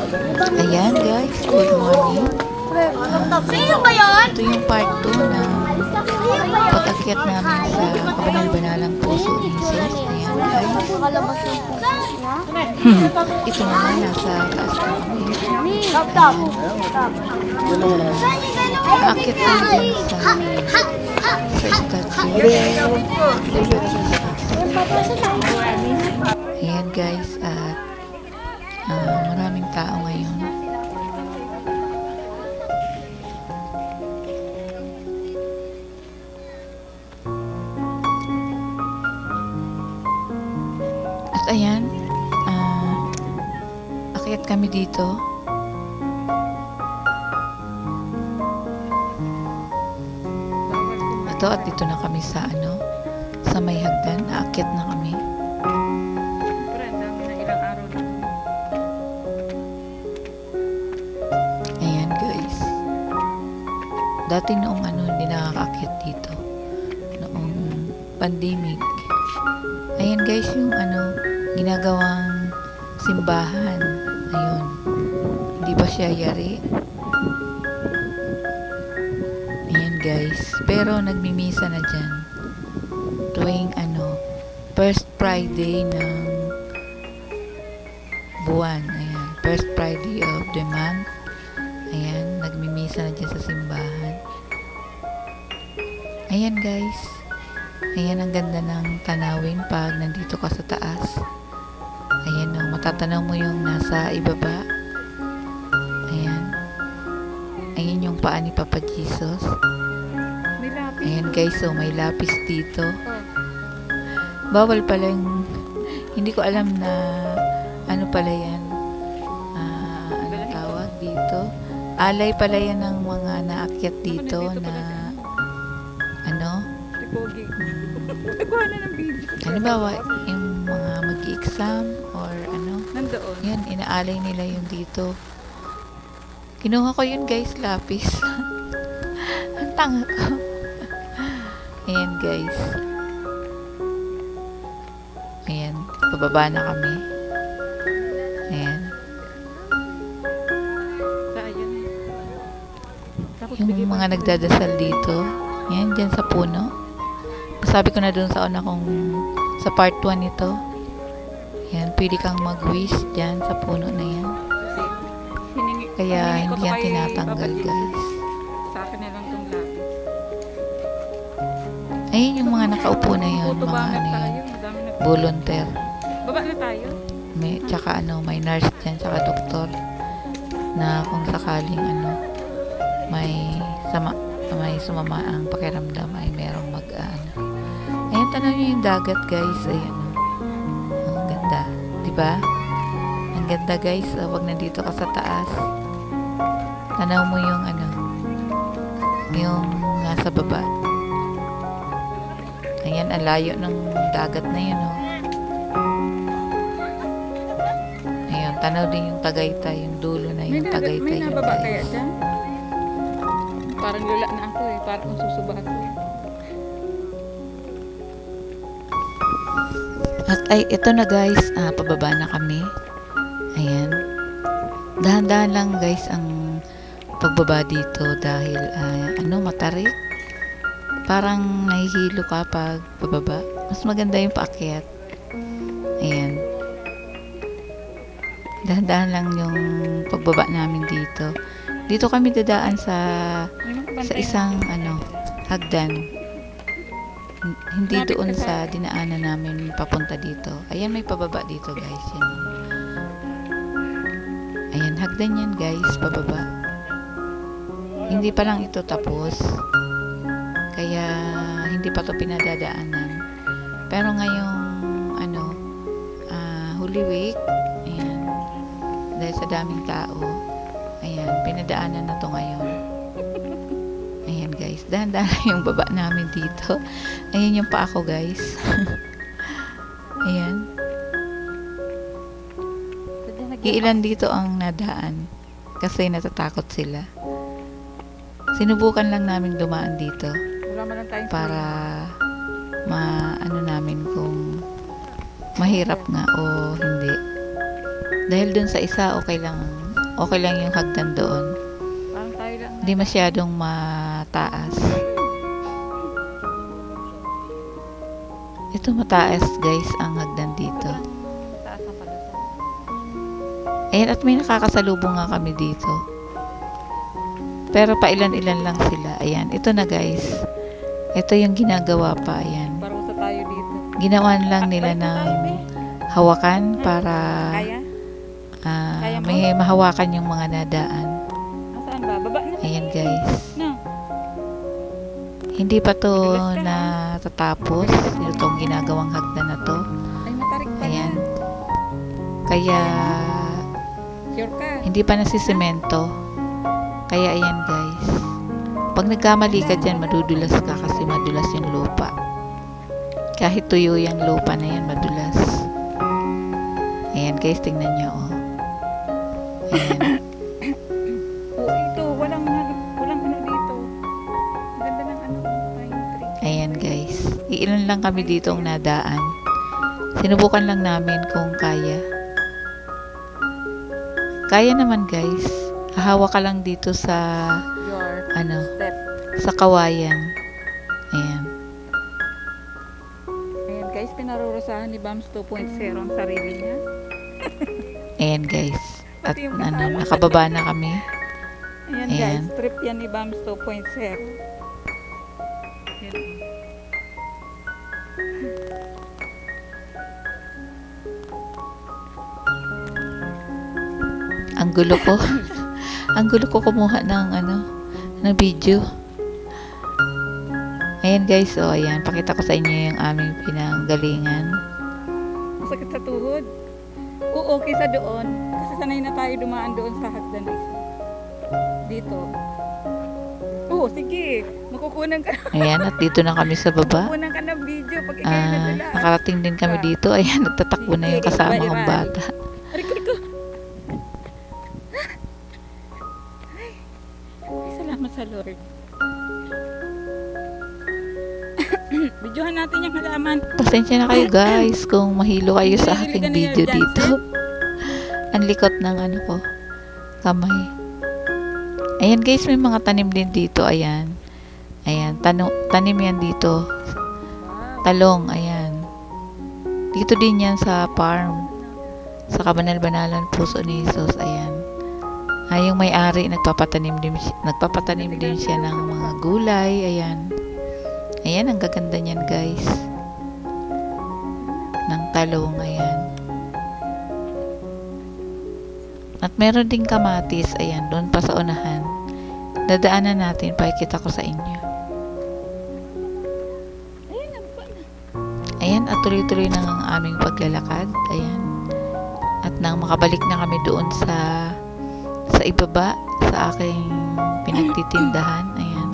Ayan guys, good morning. Sino ba yun? Ito yung part 2 na pag-akyat namin sa kabanal-banalang puso ni Jesus. Ayan guys. Nakalabas yung puso niya. Ito naman, nasa taas na kami. Top, top. Aakyat kami dun sa statue. Ayan guys, at maraming tao ngayon. At ayan, akyat kami dito. Ito at dito na kami sa sa may hagdan. Aakyat na kami. Ayan guys. Dati noong hindi nakakaakyat dito. Noong pandemic. Ayan guys yung ginagawang simbahan. Ayun. Hindi pa siya yari. Ayan guys. Pero nagmimisa na dyan. Tuwing first Friday ng buwan. Ayan. First Friday of the month. Ayan. Nagmimisa na dyan sa simbahan. Ayan guys. Ayan ang ganda ng tanawin pag nandito ka sa taas. Ayan matatanaw mo yung nasa ibaba. Ayan. Ayan yung paa ni Papa Jesus. Ayan guys, so may lapis dito. Bawal pala yung, hindi ko alam na ano pala yan. Ano tawag dito? Alay pala yan ng mga naakyat dito na Nagawa na ng video. halimbawa, yung mga mag-exam or Nandoon. yan, inaalay nila yung dito. Kinuha ko yun guys, lapis. Ang tanga ko. Ayan guys. Ayan, pababa na kami. Ayan. Yung mga nagdadasal dito. Ayan, dyan sa puno. Sabi ko na dun sa una kong sa part 1 nito. Ayan, pwede kang mag-wish dyan sa puno na yan. Kaya hindi yan tinatanggal guys. Sa akin na lang itong lapis. Ayun yung mga nakaupo na yun, mga Madami volunteer. Baba na tayo. May, tsaka may nurse dyan, tsaka doktor. Na kung sakaling may sumama ang pakiramdam ay merong Ayan, tanaw nyo yung dagat guys. Ayan ang ganda. Diba? Ang ganda guys. Wag nandito ka sa taas. Tanaw mo yung yung nasa baba. Ayan, ang layo ng dagat na yun, Ayan, tanaw din yung Tagaytay, yung dulo na yung Tagaytay. May Yung nababa guys. kaya dyan? Parang lula na ako parang kung susubahan ko. At ay, ito na guys, pababa na kami. Ayan. Dahan-dahan lang guys ang pagbaba dito dahil matarik. Parang nahihilo ka pag pababa. Mas maganda yung paakyat. Ayan. Dahan-dahan lang yung pagbaba namin dito. Dito kami dadaan sa isang hagdan. Hindi doon sa dinaanan namin papunta dito. Ayan, may pababa dito guys. Yan. Ayan, hagdan yan guys, pababa. Hindi pa lang ito tapos. Kaya hindi pa to pinadadaanan. Pero ngayong Holy Week, ayan, dahil sa daming tao, ayan, pinadaanan na to ngayon. Ayan guys, dahan-dahan yung baba namin dito. Ayan yung paa ko guys. Ayan. Iilan dito ang nadaan kasi natatakot sila. Sinubukan lang namin dumaan dito Wala man lang tayong para namin kung mahirap nga o hindi. Dahil dun sa isa okay lang okay lang yung hagdan doon. Parang tayo lang. Hindi masyadong mataas. Ito mataas guys ang hagdan dito. Taas ang palusong. Ayan, at may nakakasalubong nga kami dito. Pero pailan-ilan lang sila. Ayan, ito na guys. Ito yung ginagawa pa. Ayan. Parang sa tayo dito. Ginawan lang nila Balik na ng tayo, be. hawakan para Kaya? Kaya mo? may mahawakan yung mga nadaan. Nasaan ba? Baba na. Ayan guys. No. Hindi pa to Madulas ka, natatapos. Itong ginagawang hagdan na to. Ay, matarik pa Ayan. yan. Kaya Sure ka? hindi pa nasisemento. Kaya ayan guys. Pag nagkamali ka dyan, madudulas ka kasi madulas yung lupa. Kahit tuyo yung lupa na yan, madulas. Ayan guys, tingnan nyo oh. Ayan. Oo, ito. Walang ano dito. Ang ganda ng ano. Pine tree. Ayan guys. Iilan lang kami dito ang nadaan. Sinubukan lang namin kung kaya. Kaya naman guys. Hahawa ka lang dito sa Your ano, step. sa kawayan. Ayan. Ayan guys, pinarurusahan ni Bams 2.0 ang sarili niya. Ayan guys. At Pati yung ano, kasama. nakababa na kami. Ayan, Ayan. guys, trip yan ni Bams 2.0. Ayan. Ang gulo ko. Ang gulo ko kumuha ng ano, ng video. Ayan guys, oh ayan, pakita ko sa inyo yung aming pinanggalingan. Masakit sa tuhod. Oo, kaysa doon. Kasi sanay na tayo dumaan doon sa hagdan na isa. Dito. Oo, sige. Makukunan ka. Ayan, at dito na kami sa baba. Makukunan ka ng video pag ikaw yung nadulas. Nakarating din kami dito. Ayan, nagtatakbo na yung kasama kong bata. Aray ko. Ay, salamat sa Lord. Videohan natin yung halaman. Pasensya na kayo guys kung mahilo kayo sa aking video dito. Ang likot ng ano ko, kamay. Ayan guys, may mga tanim din dito. Ayan. Ayan, tanim yan dito. Talong, ayan. Dito din yan sa farm. Sa Kabanal-Banalan, Puso ni Jesus. Ayan. Yung may-ari, nagpapatanim din siya ng mga gulay. Ayan. Ayan, ang gaganda niyan guys. Ng talong, ayan. At meron ding kamatis, ayan, doon pa sa unahan. Dadaanan natin, pakikita ko sa inyo. Ayan, at tuloy-tuloy na ang aming paglalakad. Ayan. At nang makabalik na kami doon sa ibaba, sa aking pinagtitindahan. Ayan.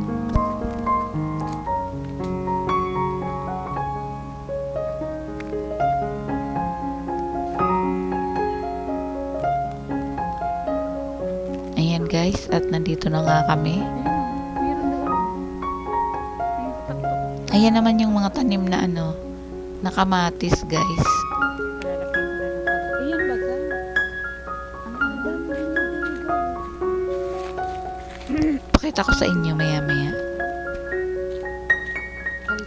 Ayan guys, at nandito na nga kami. Meron doon. Ayun, pataktok. Ayan naman yung mga tanim na ano, na kamatis guys. Iyan baga. Ang dami niya. Pakita ko sa inyo maya-maya.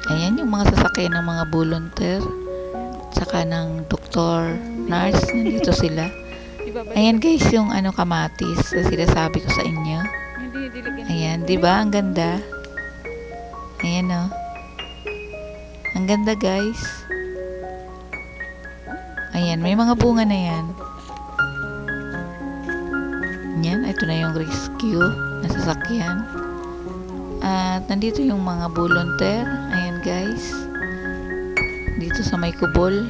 Ayan yung mga sasakyan ng mga volunteer. Tsaka ng doktor, nurse, nandito sila. Ayan guys, yung ano kamatis, sila sabi ko sa inyo. Ayan, di ba? Ang ganda. Ayan oh. Ang ganda guys. Ayan, may mga bunga na yan. Yan, ito na yung rescue na sasakyan. At nandito yung mga volunteer. Ayan guys. Dito sa may kubol.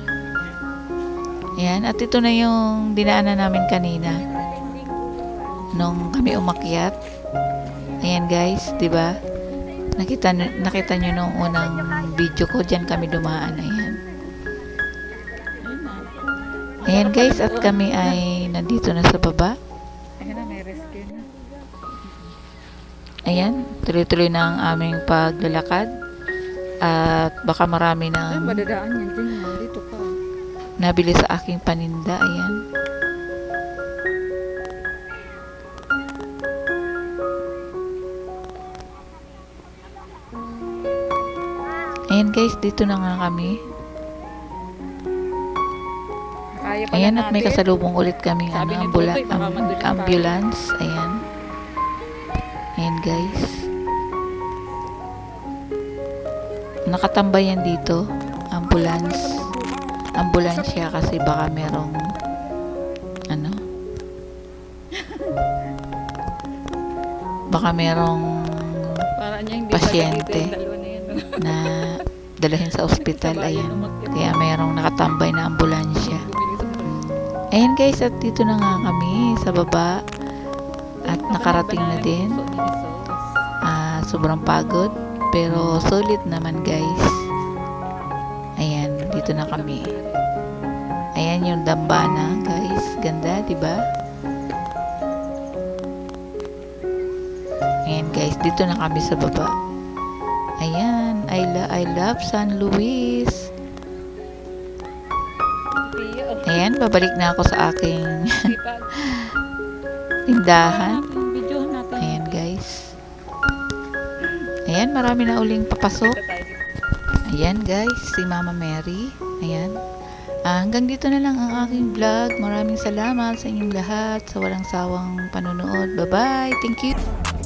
Ayan, at ito na yung dinaanan namin kanina. Nung kami umakyat. Ayan guys, di ba? Nakita nyo nung unang video ko, dyan kami dumaan. Ayan. Ayan guys, at kami ay nandito na sa baba. Ayan na, may rescue na. Ayan, tuloy-tuloy na ang aming paglalakad. At baka marami Ay, na madadaan yan. Dyan, dito ka. nabili sa aking paninda. Ayan. Ayan guys, dito na nga kami. Kaya pa Ayan, na at may natin. kasalubong ulit kaming Sabi ni ambula- Tutoy, baka madulas tayo. ambulance. Ayan. Ayan guys. Nakatambay yan dito. Ambulance. Ambulansya kasi baka merong ano? Baka merong Para niya hindi pasyente dito yung dalawa na yan. na dalahin sa ospital. Ayan. Kaya merong nakatambay na ambulansya. Ayan guys, at dito na nga kami sa baba. At nakarating na din. Sobrang pagod. Pero solid naman guys. Ayan, dito na kami. Ayan yung dambana guys. Ganda, di ba? Ayan guys, dito na kami sa baba. Ayan, I love San Luis. Ayan, babalik na ako sa aking tindahan. Video natin. Ayan guys. Ayan, marami na uling papasok. Ayan guys, si Mama Mary. Ayan. Hanggang dito na lang ang aking vlog. Maraming salamat sa inyong lahat sa walang sawang panonood. Bye-bye. Thank you.